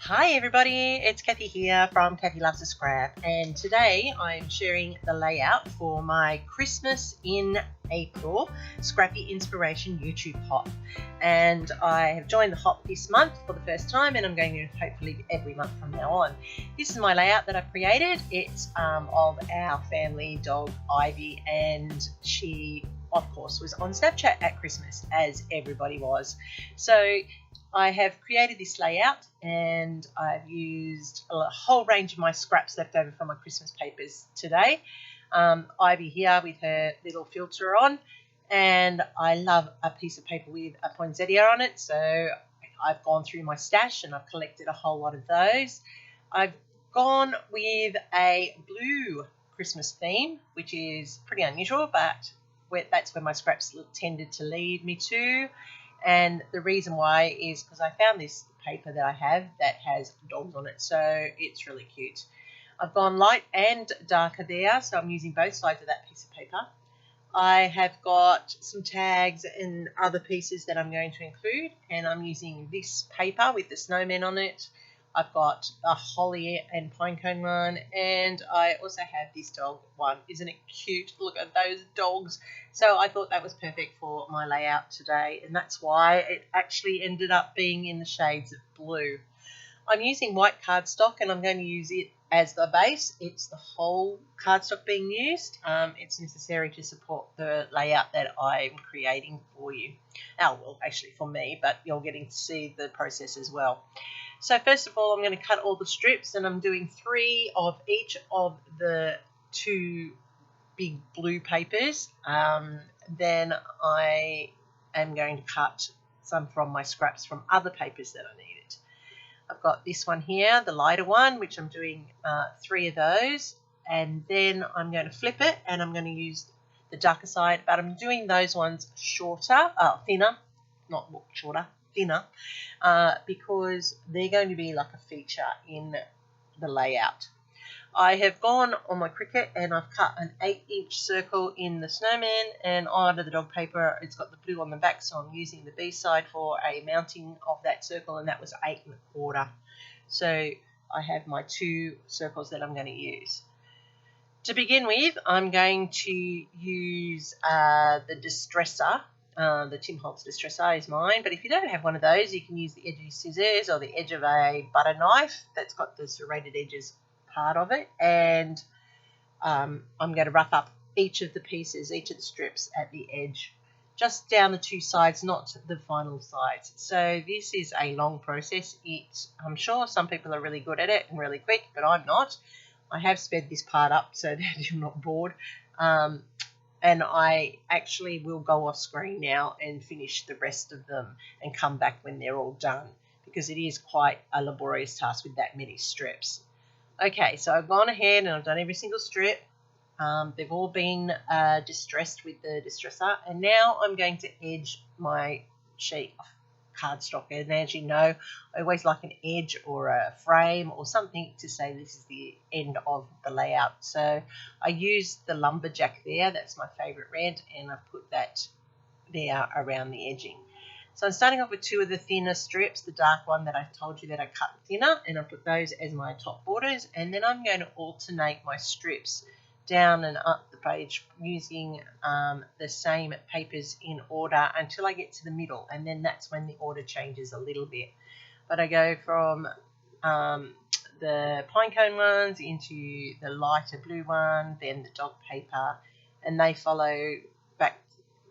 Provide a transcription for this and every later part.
Hi everybody, it's Kathy here from Kathy Loves a Scrap, and today I'm sharing the layout for my Christmas in April Scrappy Inspiration YouTube hop. And I have joined the hop this month for the first time, and I'm going to hopefully every month from now on. This is my layout that I've created. It's of our family dog Ivy, and she of course was on Snapchat at Christmas, as everybody was. So I have created this layout, and I've used a whole range of my scraps left over from my Christmas papers today. Ivy here with her little filter on, and I love a piece of paper with a poinsettia on it, so I've gone through my stash and I've collected a whole lot of those. I've gone with a blue Christmas theme, which is pretty unusual, but that's where my scraps tended to lead me to. And the reason why is because I found this paper that I have that has dogs on it, so it's really cute. I've gone light and darker there, so I'm using both sides of that piece of paper. I have got some tags and other pieces that I'm going to include, and I'm using this paper with the snowman on it. I've got a holly and pinecone one, and I also have this dog one. Isn't it cute? Look at those dogs. So I thought that was perfect for my layout today, and that's why it actually ended up being in the shades of blue. I'm using white cardstock, and I'm going to use it as the base. It's the whole cardstock being used. It's necessary to support the layout that I'm creating for you. Oh, well, actually for me, but you're getting to see the process as well. So first of all, I'm going to cut all the strips, and I'm doing 3 of each of the 2 big blue papers. Then I am going to cut some from my scraps from other papers that I needed. I've got this one here, the lighter one, which I'm doing 3 of those, and then I'm going to flip it, and I'm going to use the darker side, but I'm doing those ones thinner, not shorter, thinner, because they're going to be like a feature in the layout. I have gone on my Cricut, and I've cut an 8-inch circle in the snowman, and under the dog paper it's got the blue on the back, so I'm using the B side for a mounting of that circle, and that was 8 1/4. So I have my 2 circles that I'm going to use. To begin with, I'm going to use the distresser. The Tim Holtz distresser is mine, but if you don't have one of those, you can use the edge of scissors or the edge of a butter knife that's got the serrated edges part of it, and I'm going to rough up each of the pieces, each of the strips at the edge, just down the 2 sides, not the final sides. So this is a long process. I'm sure some people are really good at it and really quick, but I'm not. I have sped this part up so that you're not bored. And I actually will go off screen now and finish the rest of them and come back when they're all done, because it is quite a laborious task with that many strips. Okay, so I've gone ahead and I've done every single strip. They've all been distressed with the distresser, and now I'm going to edge my sheet of cardstock. And as you know, I always like an edge or a frame or something to say this is the end of the layout. So I used the lumberjack there, that's my favourite red, and I've put that there around the edging. So I'm starting off with 2 of the thinner strips, the dark one that I told you that I cut thinner, and I put those as my top borders, and then I'm going to alternate my strips down and up the page using the same papers in order until I get to the middle, and then that's when the order changes a little bit. But I go from the pinecone ones into the lighter blue one, then the dog paper, and they follow back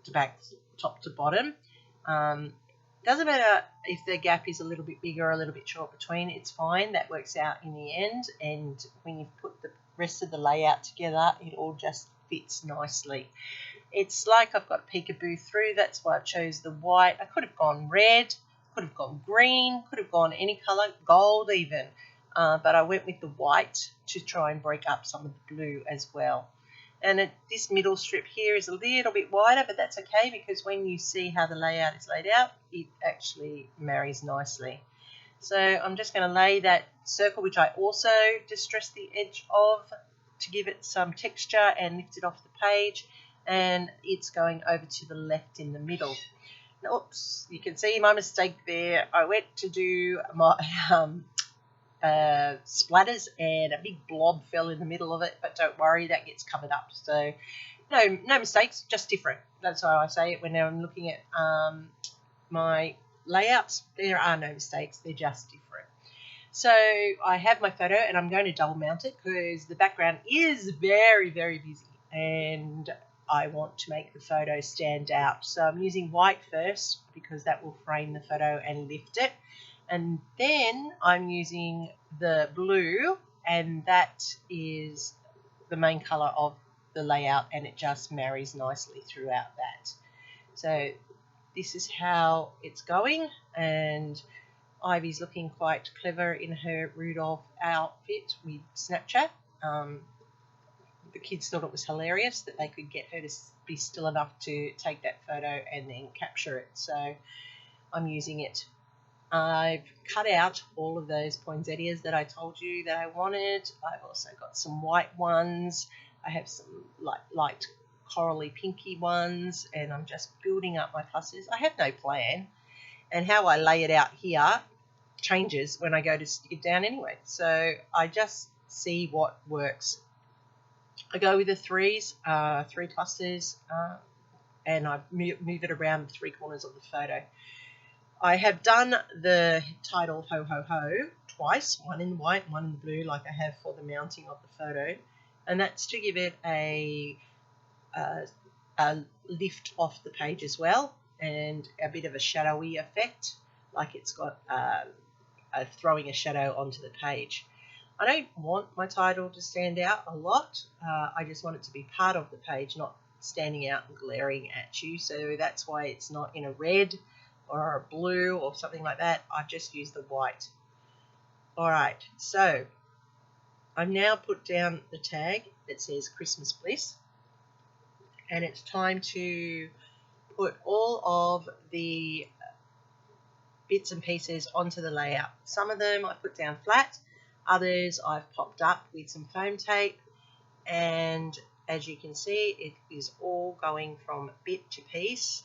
to back, top to bottom. Doesn't matter if the gap is a little bit bigger or a little bit short between, it's fine, that works out in the end, and when you put the rest of the layout together, it all just fits nicely. It's like I've got peekaboo through, that's why I chose the white. I could have gone red, could have gone green, could have gone any colour, gold even, but I went with the white to try and break up some of the blue as well. And this middle strip here is a little bit wider, but that's okay, because when you see how the layout is laid out, it actually marries nicely. So I'm just going to lay that circle, which I also distressed the edge of to give it some texture and lift it off the page, and it's going over to the left in the middle. Oops, you can see my mistake there. I went to do my splatters, and a big blob fell in the middle of it, but don't worry, that gets covered up. So no mistakes, just different. That's how I say it when I'm looking at my layouts. There are no mistakes, they're just different. So I have my photo, and I'm going to double mount it because the background is very, very busy and I want to make the photo stand out. So I'm using white first because that will frame the photo and lift it. And then I'm using the blue, and that is the main colour of the layout, and it just marries nicely throughout that. So this is how it's going, and Ivy's looking quite clever in her Rudolph outfit with Snapchat. The kids thought it was hilarious that they could get her to be still enough to take that photo and then capture it. So I'm using it. I've cut out all of those poinsettias that I told you that I wanted. I've also got some white ones. I have some light corally pinky ones, and I'm just building up my clusters. I have no plan, and how I lay it out here changes when I go to stick it down anyway. So I just see what works. I go with the three clusters, and I move it around the three corners of the photo. I have done the title Ho Ho Ho twice, one in the white, one in the blue, like I have for the mounting of the photo, and that's to give it a lift off the page as well, and a bit of a shadowy effect, like it's got throwing a shadow onto the page. I don't want my title to stand out a lot. I just want it to be part of the page, not standing out and glaring at you. So that's why it's not in a red or a blue or something like that. I've just used the white. All right, so I've now put down the tag that says Christmas Bliss, and it's time to put all of the bits and pieces onto the layout. Some of them I put down flat, others I've popped up with some foam tape, and as you can see, it is all going from bit to piece,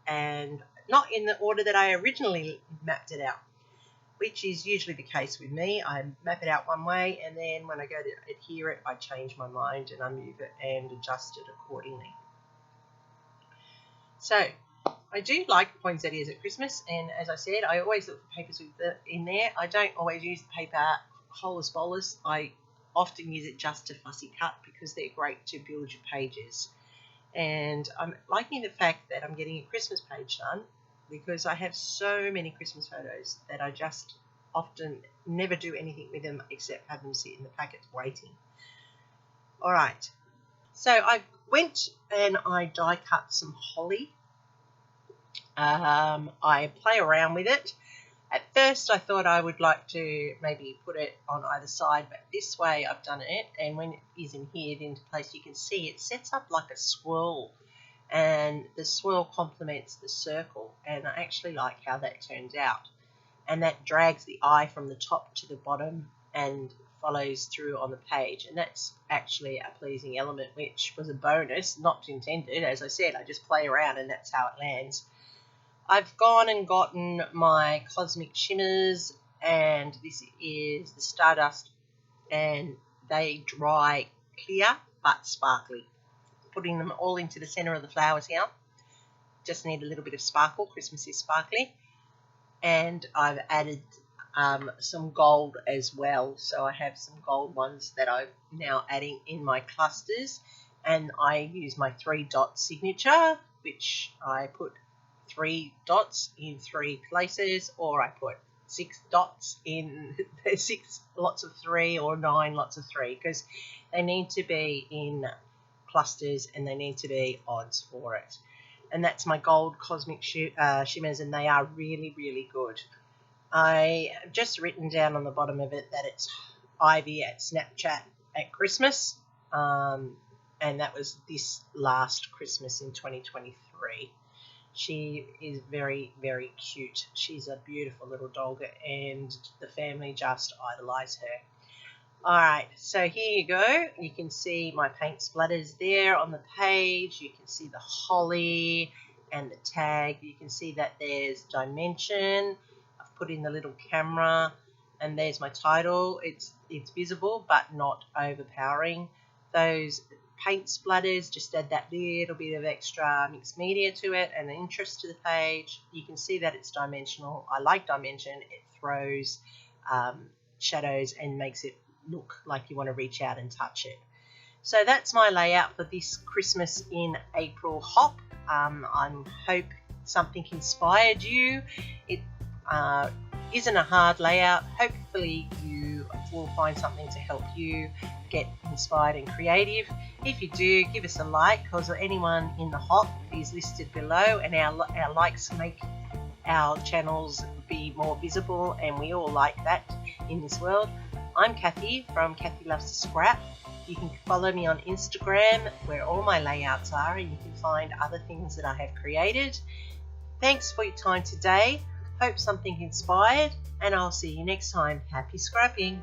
and not in the order that I originally mapped it out, which is usually the case with me. I map it out one way, and then when I go to adhere it, I change my mind and I move it and adjust it accordingly. So I do like poinsettias at Christmas, and as I said, I always look for papers in there. I don't always use the paper holus bolus. I often use it just to fussy cut because they're great to build your pages. And I'm liking the fact that I'm getting a Christmas page done because I have so many Christmas photos that I just often never do anything with them except have them sit in the packet waiting. All right, so I went and I die cut some holly. I play around with it. At first I thought I would like to maybe put it on either side, but this way I've done it, and when it is adhered into place, you can see it sets up like a swirl, and the swirl complements the circle, and I actually like how that turns out. And that drags the eye from the top to the bottom and follows through on the page, and that's actually a pleasing element, which was a bonus, not intended. As I said, I just play around and that's how it lands. I've gone and gotten my Cosmic Shimmers, and this is the Stardust, and they dry clear but sparkly. Putting them all into the centre of the flowers here. Just need a little bit of sparkle. Christmas is sparkly. And I've added some gold as well. So I have some gold ones that I'm now adding in my clusters. And I use my 3-dot signature, which I put 3 dots in 3 places, or I put 6 dots in 6 lots of 3 or 9 lots of 3, because they need to be in clusters and they need to be odds for it. And that's my gold Cosmic Shimmers, and they are really, really good. I have just written down on the bottom of it that it's Ivy at Snapchat at Christmas, and that was this last Christmas in 2023. She is very, very cute. She's a beautiful little dog, and the family just idolise her. All right, so here you go. You can see my paint splatters there on the page. You can see the holly and the tag. You can see that there's dimension. I've put in the little camera, and there's my title. It's visible but not overpowering. Those paint splatters just add that little bit of extra mixed media to it and an interest to the page. You can see that it's dimensional. I like dimension. It throws shadows and makes it look like you want to reach out and touch it. So that's my layout for this Christmas in April hop. I hope something inspired you. It isn't a hard layout. Hopefully you will find something to help you get inspired and creative. If you do, give us a like, because anyone in the hop is listed below, and our likes make our channels be more visible, and we all like that in this world. I'm Kathy from Kathy Loves to Scrap. You can follow me on Instagram where all my layouts are, and you can find other things that I have created. Thanks for your time today. Hope something inspired, and I'll see you next time. Happy scrapping!